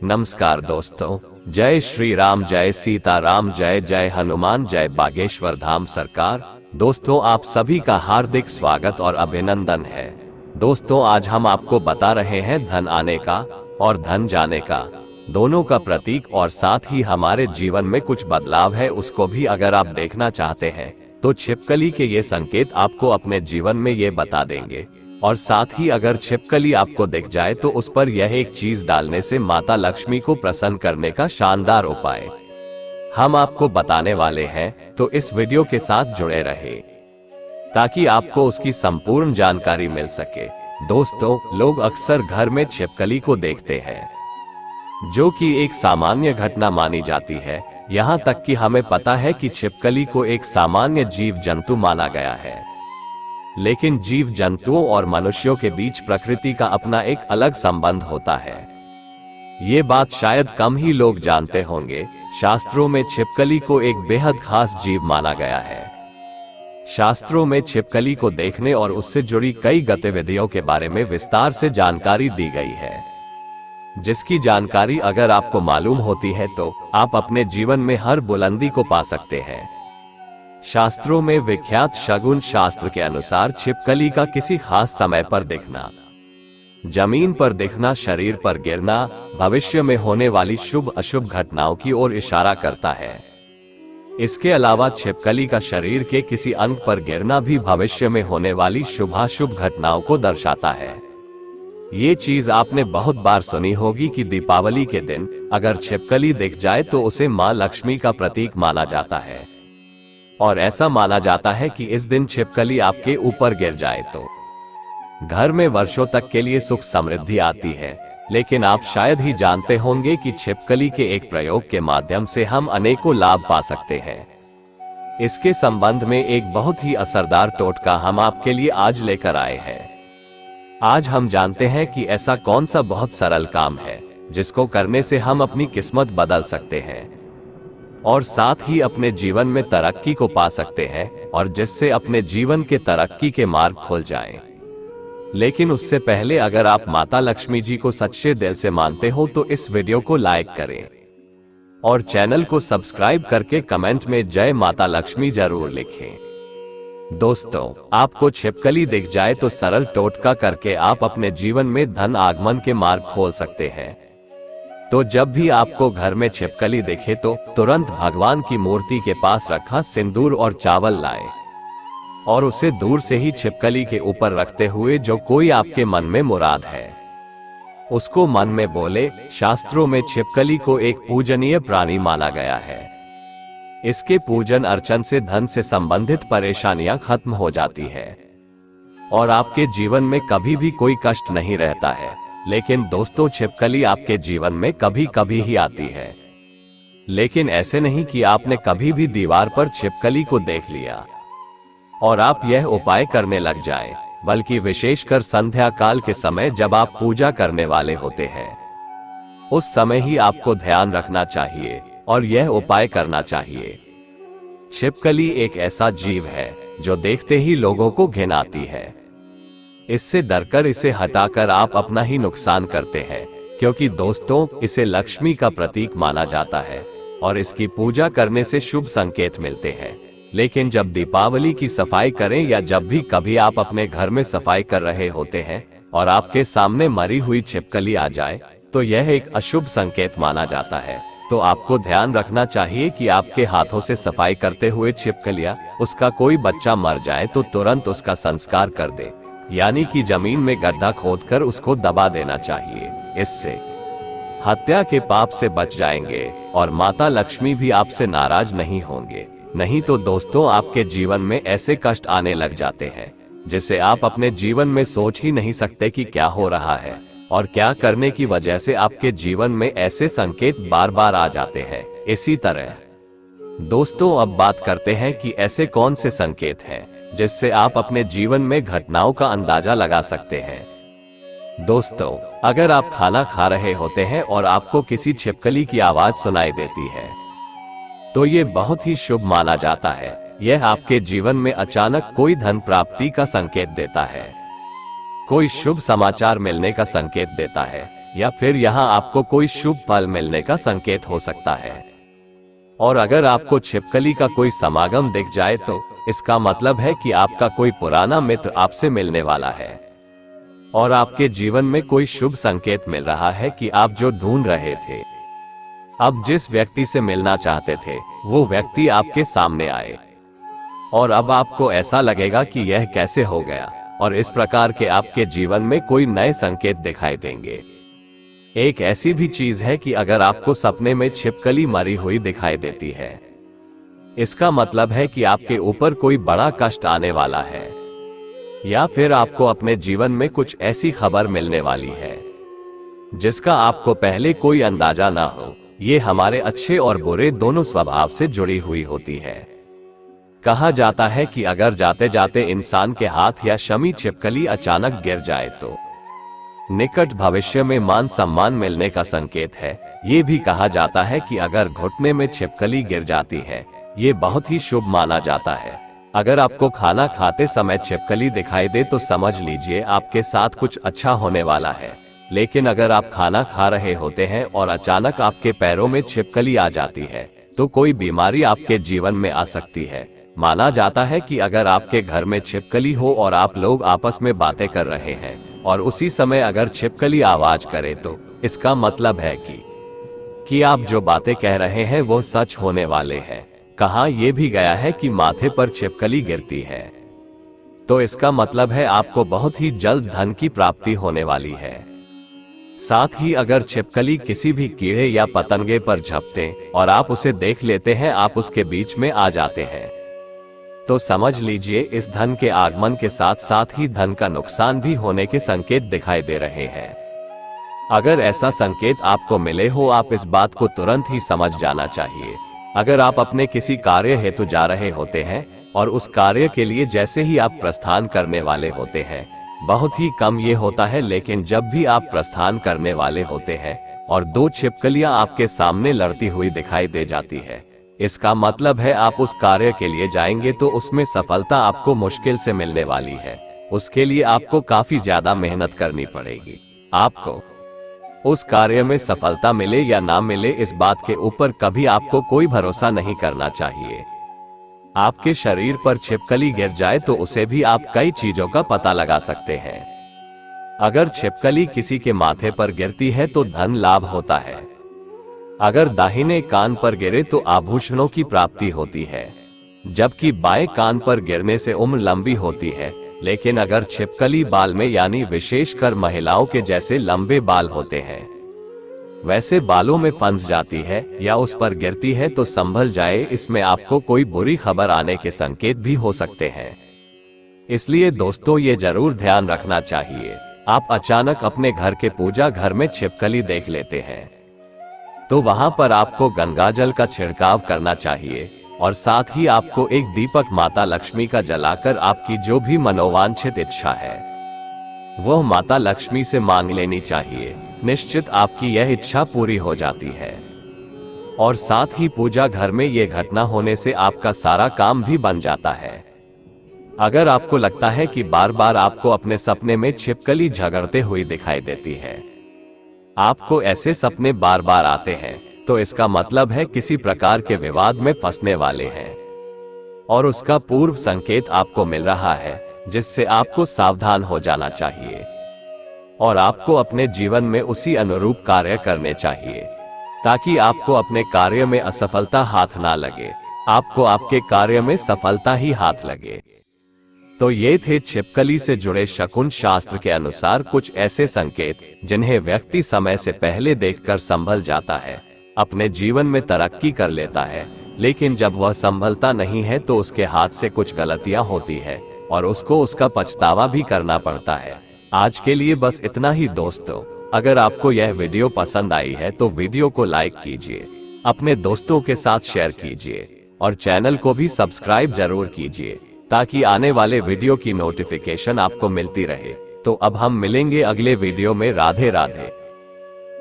नमस्कार दोस्तों, जय श्री राम, जय सीताराम, जय जय हनुमान, जय बागेश्वर धाम सरकार। दोस्तों, आप सभी का हार्दिक स्वागत और अभिनंदन है। दोस्तों, आज हम आपको बता रहे हैं धन आने का और धन जाने का दोनों का प्रतीक, और साथ ही हमारे जीवन में कुछ बदलाव है उसको भी अगर आप देखना चाहते हैं तो छिपकली के ये संकेत आपको अपने जीवन में ये बता देंगे। और साथ ही अगर छिपकली आपको दिख जाए तो उस पर यह एक चीज डालने से माता लक्ष्मी को प्रसन्न करने का शानदार उपाय हम आपको बताने वाले हैं, तो इस वीडियो के साथ जुड़े रहे ताकि आपको उसकी संपूर्ण जानकारी मिल सके। दोस्तों, लोग अक्सर घर में छिपकली को देखते हैं, जो कि एक सामान्य घटना मानी जाती है। यहाँ तक कि हमें पता है कि छिपकली को एक सामान्य जीव जंतु माना गया है, लेकिन जीव जंतुओं और मनुष्यों के बीच प्रकृति का अपना एक अलग संबंध होता है। ये बात शायद कम ही लोग जानते होंगे। शास्त्रों में छिपकली को एक बेहद खास जीव माना गया है। शास्त्रों में छिपकली को देखने और उससे जुड़ी कई गतिविधियों के बारे में विस्तार से जानकारी दी गई है, जिसकी जानकारी अगर आपको मालूम होती है तो आप अपने जीवन में हर बुलंदी को पा सकते हैं। शास्त्रों में विख्यात शगुन शास्त्र के अनुसार छिपकली का किसी खास समय पर दिखना, जमीन पर दिखना, शरीर पर गिरना भविष्य में होने वाली शुभ अशुभ घटनाओं की ओर इशारा करता है। इसके अलावा छिपकली का शरीर के किसी अंग पर गिरना भी भविष्य में होने वाली शुभाशुभ घटनाओं को दर्शाता है। ये चीज आपने बहुत बार सुनी होगी कि दीपावली के दिन अगर छिपकली दिख जाए तो उसे मां लक्ष्मी का प्रतीक माना जाता है, और ऐसा माना जाता है कि इस दिन छिपकली आपके ऊपर गिर जाए तो घर में वर्षों तक के लिए सुख समृद्धि आती है। लेकिन आप शायद ही जानते होंगे कि छिपकली के एक प्रयोग के माध्यम से हम अनेकों लाभ पा सकते हैं। इसके संबंध में एक बहुत ही असरदार टोटका हम आपके लिए आज लेकर आए हैं। आज हम जानते हैं कि ऐसा कौन सा बहुत सरल काम है जिसको करने से हम अपनी किस्मत बदल सकते हैं और साथ ही अपने जीवन में तरक्की को पा सकते हैं, और जिससे अपने जीवन के तरक्की के मार्ग खुल जाएं। लेकिन उससे पहले अगर आप माता लक्ष्मी जी को सच्चे दिल से मानते हो तो इस वीडियो को लाइक करें और चैनल को सब्सक्राइब करके कमेंट में जय माता लक्ष्मी जरूर लिखें। दोस्तों, आपको छिपकली दिख जाए तो सरल टोटका करके आप अपने जीवन में धन आगमन के मार्ग खोल सकते हैं। तो जब भी आपको घर में छिपकली दिखे तो तुरंत भगवान की मूर्ति के पास रखा सिंदूर और चावल लाएं, और उसे दूर से ही छिपकली के ऊपर रखते हुए जो कोई आपके मन में मुराद है उसको मन में बोले। शास्त्रों में छिपकली को एक पूजनीय प्राणी माना गया है। इसके पूजन अर्चन से धन से संबंधित परेशानियां खत्म हो जाती है और आपके जीवन में कभी भी कोई कष्ट नहीं रहता है। लेकिन दोस्तों, छिपकली आपके जीवन में कभी कभी ही आती है, लेकिन ऐसे नहीं कि आपने कभी भी दीवार पर छिपकली को देख लिया और आप यह उपाय करने लग जाएं, बल्कि विशेषकर संध्या काल के समय जब आप पूजा करने वाले होते हैं, उस समय ही आपको ध्यान रखना चाहिए और यह उपाय करना चाहिए। छिपकली एक ऐसा जीव है जो देखते ही लोगों को घिन आती है। इससे डरकर इसे हटाकर आप अपना ही नुकसान करते हैं, क्योंकि दोस्तों, इसे लक्ष्मी का प्रतीक माना जाता है और इसकी पूजा करने से शुभ संकेत मिलते हैं। लेकिन जब दीपावली की सफाई करें या जब भी कभी आप अपने घर में सफाई कर रहे होते हैं और आपके सामने मरी हुई छिपकली आ जाए तो यह एक अशुभ संकेत माना जाता है। तो आपको ध्यान रखना चाहिए कि आपके हाथों से सफाई करते हुए छिपकलियां, उसका कोई बच्चा मर जाए तो तुरंत उसका संस्कार कर दे, यानी कि जमीन में गड्ढा खोदकर उसको दबा देना चाहिए। इससे हत्या के पाप से बच जाएंगे और माता लक्ष्मी भी आपसे नाराज नहीं होंगे। नहीं तो दोस्तों, आपके जीवन में ऐसे कष्ट आने लग जाते हैं जिसे आप अपने जीवन में सोच ही नहीं सकते कि क्या हो रहा है और क्या करने की वजह से आपके जीवन में ऐसे संकेत बार बार आ जाते हैं। इसी तरह दोस्तों, अब बात करते हैं कि ऐसे कौन से संकेत हैं जिससे आप अपने जीवन में घटनाओं का अंदाजा लगा सकते हैं। दोस्तों, अगर आप खाना खा रहे होते हैं और आपको किसी छिपकली की आवाज सुनाई देती है तो ये बहुत ही शुभ माना जाता है। यह आपके जीवन में अचानक कोई धन प्राप्ति का संकेत देता है, कोई शुभ समाचार मिलने का संकेत देता है। या फिर यहाँ आपको कोई शुभ फल मिलने का संकेत हो सकता है। और अगर आपको छिपकली का कोई समागम दिख जाए तो इसका मतलब है कि आपका कोई पुराना मित्र आपसे मिलने वाला है और आपके जीवन में कोई शुभ संकेत मिल रहा है कि आप जो ढूंढ रहे थे, अब जिस व्यक्ति से मिलना चाहते थे, वो व्यक्ति आपके सामने आए। और अब आपको ऐसा लगेगा कि यह कैसे हो गया, और इस प्रकार के आपके जीवन में कोई नए संकेत दिखाई देंगे। एक ऐसी भी चीज है कि अगर आपको सपने में छिपकली मरी हुई दिखाई देती है, इसका मतलब है कि आपके ऊपर कोई बड़ा कष्ट आने वाला है, या फिर आपको अपने जीवन में कुछ ऐसी खबर मिलने वाली है जिसका आपको पहले कोई अंदाजा ना हो। ये हमारे अच्छे और बुरे दोनों स्वभाव से जुड़ी हुई होती है। कहा जाता है कि अगर जाते जाते इंसान के हाथ या शमी छिपकली अचानक गिर जाए तो निकट भविष्य में मान सम्मान मिलने का संकेत है। ये भी कहा जाता है कि अगर घुटने में छिपकली गिर जाती है, ये बहुत ही शुभ माना जाता है। अगर आपको खाना खाते समय छिपकली दिखाई दे तो समझ लीजिए आपके साथ कुछ अच्छा होने वाला है। लेकिन अगर आप खाना खा रहे होते हैं और अचानक आपके पैरों में छिपकली आ जाती है, तो कोई बीमारी आपके जीवन में आ सकती है। माना जाता है कि अगर आपके घर में छिपकली हो और आप लोग आपस में बातें कर रहे हैं और उसी समय अगर छिपकली आवाज करे, तो इसका मतलब है कि आप जो बातें कह रहे हैं वो सच होने वाले हैं। कहाँ ये भी गया है कि माथे पर छिपकली गिरती है, तो इसका मतलब है आपको बहुत ही जल्द धन की प्राप्ति होने वाली है। साथ ही अगर छिपकली किसी भी कीड़े या पतंगे पर झपटे और आप उसे देख लेते हैं, आप उसके बीच में आ जाते हैं, तो समझ लीजिए इस धन के आगमन के साथ साथ ही धन का नुकसान भी होने के संकेत दिखाई दे रहे हैं। अगर ऐसा संकेत आपको मिले हो, आप इस बात को तुरंत ही समझ जाना चाहिए। अगर आप अपने किसी कार्य हेतु जा रहे होते हैं और उस कार्य के लिए जैसे ही आप प्रस्थान करने वाले होते हैं, बहुत ही कम ये होता है, लेकिन जब भी आप प्रस्थान करने वाले होते हैं और दो छिपकलियां आपके सामने लड़ती हुई दिखाई दे जाती है, इसका मतलब है आप उस कार्य के लिए जाएंगे तो उसमें सफलता आपको मुश्किल से मिलने वाली है। उसके लिए आपको काफी ज्यादा मेहनत करनी पड़ेगी। आपको उस कार्य में सफलता मिले या ना मिले, इस बात के ऊपर कभी आपको कोई भरोसा नहीं करना चाहिए। आपके शरीर पर छिपकली गिर जाए तो उसे भी आप कई चीजों का पता लगा सकते हैं। अगर छिपकली किसी के माथे पर गिरती है तो धन लाभ होता है। अगर दाहिने कान पर गिरे तो आभूषणों की प्राप्ति होती है, जबकि बाएं कान पर गिरने से उम्र लंबी होती है। लेकिन अगर छिपकली बाल में, यानी विशेषकर महिलाओं के जैसे लंबे बाल होते हैं, वैसे बालों में फंस जाती है या उस पर गिरती है तो संभल जाए, इसमें आपको कोई बुरी खबर आने के संकेत भी हो सकते हैं। इसलिए दोस्तों, ये जरूर ध्यान रखना चाहिए। आप अचानक अपने घर के पूजा घर में छिपकली देख लेते हैं तो वहां पर आपको गंगाजल का छिड़काव करना चाहिए और साथ ही आपको एक दीपक माता लक्ष्मी का जलाकर आपकी जो भी मनोवांछित इच्छा है वह माता लक्ष्मी से मांग लेनी चाहिए। निश्चित आपकी यह इच्छा पूरी हो जाती है। और साथ ही पूजा घर में यह घटना होने से आपका सारा काम भी बन जाता है। अगर आपको लगता है कि बार बार आपको अपने सपने में छिपकली झगड़ते हुई दिखाई देती है, आपको ऐसे सपने बार बार आते हैं, तो इसका मतलब है किसी प्रकार के विवाद में फंसने वाले हैं और उसका पूर्व संकेत आपको मिल रहा है, जिससे आपको सावधान हो जाना चाहिए और आपको अपने जीवन में उसी अनुरूप कार्य करने चाहिए ताकि आपको अपने कार्य में असफलता हाथ ना लगे, आपको आपके कार्य में सफलता ही हाथ लगे। तो ये थे छिपकली से जुड़े शकुन शास्त्र के अनुसार कुछ ऐसे संकेत जिन्हें व्यक्ति समय से पहले देखकर संभल जाता है, अपने जीवन में तरक्की कर लेता है, लेकिन जब वह संभलता नहीं है तो उसके हाथ से कुछ गलतियां होती है और उसको उसका पछतावा भी करना पड़ता है। आज के लिए बस इतना ही दोस्तों। अगर आपको यह वीडियो पसंद आई है तो वीडियो को लाइक कीजिए, अपने दोस्तों के साथ शेयर कीजिए और चैनल को भी सब्सक्राइब जरूर कीजिए ताकि आने वाले वीडियो की नोटिफिकेशन आपको मिलती रहे। तो अब हम मिलेंगे अगले वीडियो में। राधे राधे।